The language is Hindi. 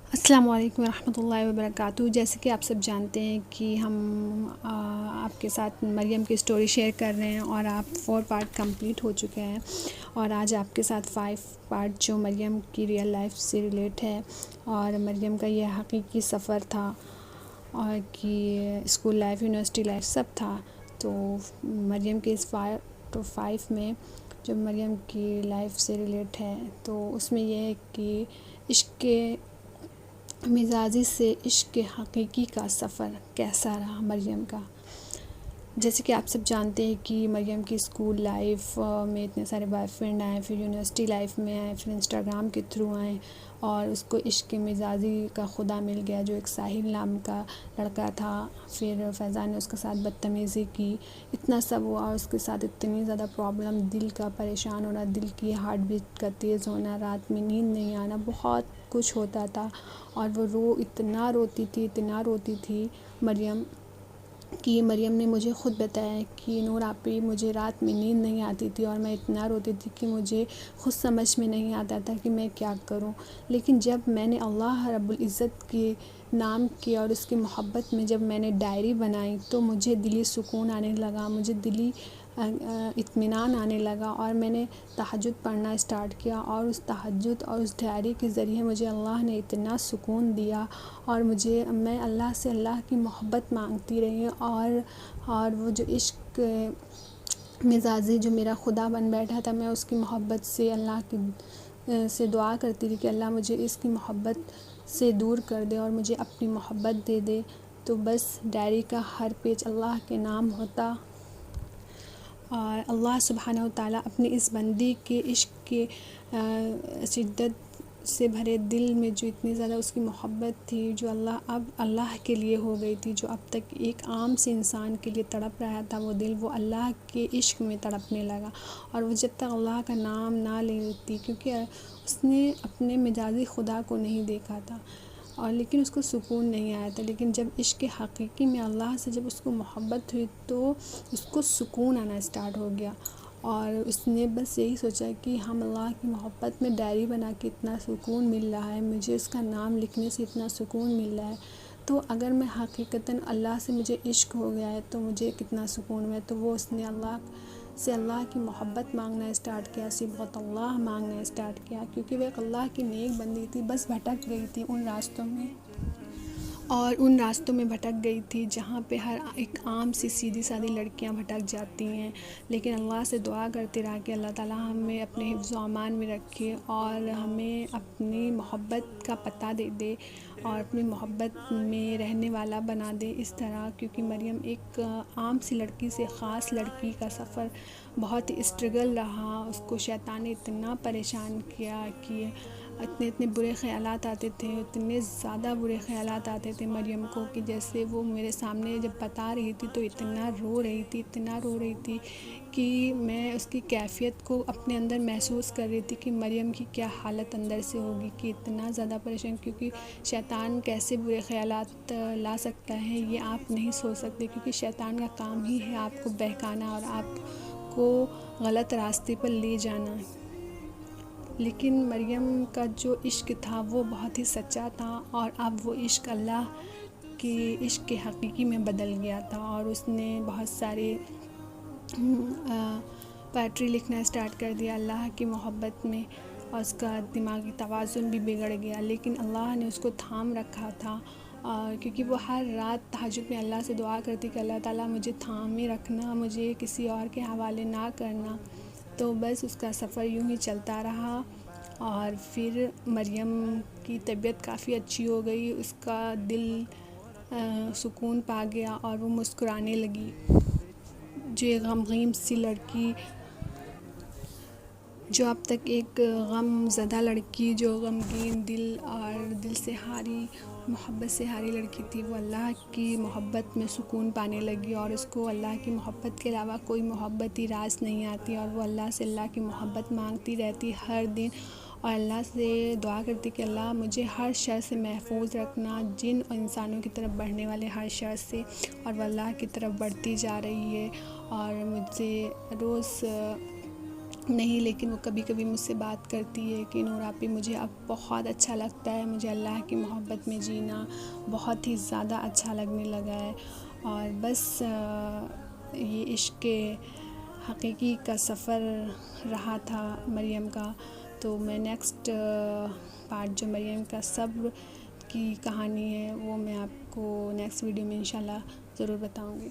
अस्सलाम वालेकुम रहमतुल्लाहि व बरकातुहू। जैसे कि आप सब जानते हैं कि हम आपके साथ मरियम की स्टोरी शेयर कर रहे हैं और आप 4 पार्ट कंप्लीट हो चुके हैं और आज आपके साथ 5 पार्ट जो मरियम की रियल लाइफ से रिलेट है और मरियम का ये हकीकी सफ़र था और कि स्कूल लाइफ, यूनिवर्सिटी लाइफ सब था। तो मरियम के इस 5 में जो मरियम की लाइफ से रिलेट है तो उसमें यह है कि इश्क़ के मिजाजी से इश्क़ के हकीकी का सफ़र कैसा रहा मरियम का। जैसे कि आप सब जानते हैं कि मरियम की स्कूल लाइफ में इतने सारे बॉयफ्रेंड आए, फिर यूनिवर्सिटी लाइफ में आए, फिर इंस्टाग्राम के थ्रू आए और उसको इश्क़ के मिजाजी का खुदा मिल गया जो एक साहिल नाम का लड़का था। फिर फैज़ान ने उसके साथ बदतमीज़ी की, इतना सब हुआ और उसके साथ इतनी ज़्यादा प्रॉब्लम, दिल का परेशान होना, दिल की हार्ट बीट का तेज़ होना, रात में नींद नहीं आना, बहुत कुछ होता था। और वो इतना रोती थी मरियम कि मरियम ने मुझे ख़ुद बताया कि नूर आपी, मुझे रात में नींद नहीं आती थी और मैं इतना रोती थी कि मुझे ख़ुद समझ में नहीं आता था कि मैं क्या करूं। लेकिन जब मैंने अल्लाह रब्बुल इज़्ज़त के नाम की और उसकी मोहब्बत में जब मैंने डायरी बनाई तो मुझे दिली सुकून आने लगा, मुझे दिली इत्मीनान आने लगा और मैंने तहज्जुद पढ़ना स्टार्ट किया और उस तहज्जुद और उस डायरी के ज़रिए मुझे अल्लाह ने इतना सुकून दिया और मैं अल्लाह से अल्लाह की मोहब्बत मांगती रही और वो जो इश्क़ मिजाजी जो मेरा खुदा बन बैठा था, मैं उसकी मोहब्बत से अल्लाह की से दुआ करती थी कि अल्लाह मुझे इसकी मोहब्बत से दूर कर दे और मुझे अपनी मोहब्बत दे दे। तो बस डायरी का हर पेज अल्लाह के नाम होता और अल्लाह सुब्हानहू व तआला अपनी इस बंदी के इश्क़ के शिद्दत से भरे दिल में जो इतनी ज़्यादा उसकी मोहब्बत थी, जो अब अल्लाह के लिए हो गई थी, जो अब तक एक आम से इंसान के लिए तड़प रहा था वो दिल, वो अल्लाह के इश्क़ में तड़पने लगा। और वो जब तक अल्लाह का नाम ना लेती, क्योंकि उसने अपने मिजाजी खुदा को नहीं देखा था और लेकिन उसको सुकून नहीं आया था। लेकिन जब इश्क़ हकीकी में अल्लाह से जब उसको मोहब्बत हुई तो उसको सुकून आना स्टार्ट हो गया और उसने बस यही सोचा कि हम अल्लाह की मोहब्बत में डायरी बना के इतना सुकून मिल रहा है, मुझे उसका नाम लिखने से इतना सुकून मिल रहा है, तो अगर मैं हकीकतन अल्लाह से मुझे इश्क़ हो गया है तो मुझे कितना सुकून में। तो वो उसने अल्लाह से अल्लाह की मोहब्बत मांगना स्टार्ट किया, सिबग़त अल्लाह मांगना स्टार्ट किया, क्योंकि वह एक अल्लाह की नेक बंदी थी, बस भटक गई थी उन रास्तों में और उन रास्तों में भटक गई थी जहाँ पे हर एक आम सी सीधी सादी लड़कियाँ भटक जाती हैं। लेकिन अल्लाह से दुआ करते रहा कि अल्लाह ताला हमें अपने हिफ्ज़ व अमान में रखे और हमें अपनी मोहब्बत का पता दे दे और अपनी मोहब्बत में रहने वाला बना दे इस तरह। क्योंकि मरियम एक आम सी लड़की से ख़ास लड़की का सफ़र बहुत ही स्ट्रगल रहा, उसको शैतान ने इतना परेशान किया कि इतने बुरे ख़यालात आते थे, इतने ज़्यादा बुरे ख़यालात आते थे मरियम को कि जैसे वो मेरे सामने जब बता रही थी तो इतना रो रही थी कि मैं उसकी कैफ़ियत को अपने अंदर महसूस कर रही थी कि मरियम की क्या हालत अंदर से होगी कि इतना ज़्यादा परेशान। क्योंकि शैतान कैसे बुरे ख़यालात ला सकता है ये आप नहीं सोच सकते, क्योंकि शैतान का काम ही है आपको बहकाना और आपको गलत रास्ते पर ले जाना। लेकिन मरियम का जो इश्क़ था वो बहुत ही सच्चा था और अब वो इश्क़ अल्लाह के इश्क़ के हकीकी में बदल गया था और उसने बहुत सारे पोएट्री लिखना स्टार्ट कर दिया अल्लाह की मोहब्बत में और उसका दिमागी तवाज़ुन भी बिगड़ गया। लेकिन अल्लाह ने उसको थाम रखा था क्योंकि वो हर रात तहज्जुद में अल्लाह से दुआ करती कि अल्लाह ताला मुझे थामे रखना, मुझे किसी और के हवाले ना करना। तो बस उसका सफ़र यूँ ही चलता रहा और फिर मरियम की तबीयत काफ़ी अच्छी हो गई, उसका दिल सुकून पा गया और वो मुस्कुराने लगी। जो एक गमगीन सी लड़की, जो अब तक एक गमज़दा लड़की, जो गमगीन दिल से हारी, मोहब्बत से हारी लड़की थी, वो अल्लाह की मोहब्बत में सुकून पाने लगी और उसको अल्लाह की मोहब्बत के अलावा कोई मोहब्बत ही रास नहीं आती और वो अल्लाह से अल्लाह की मोहब्बत मांगती रहती हर दिन और अल्लाह से दुआ करती कि अल्लाह मुझे हर शर से महफूज रखना, जिन और इंसानों की तरफ बढ़ने वाले हर शर से। और वो अल्लाह की तरफ बढ़ती जा रही है और मुझे रोज़ नहीं, लेकिन वो कभी कभी मुझसे बात करती है कि नूर आपी मुझे अब बहुत अच्छा लगता है, मुझे अल्लाह की मोहब्बत में जीना बहुत ही ज़्यादा अच्छा लगने लगा है। और बस ये इश्क़ के हकीकी का सफ़र रहा था मरियम का। तो मैं नेक्स्ट पार्ट जो मरियम का सब्र की कहानी है वो मैं आपको नेक्स्ट वीडियो में इंशाल्लाह ज़रूर बताऊंगी।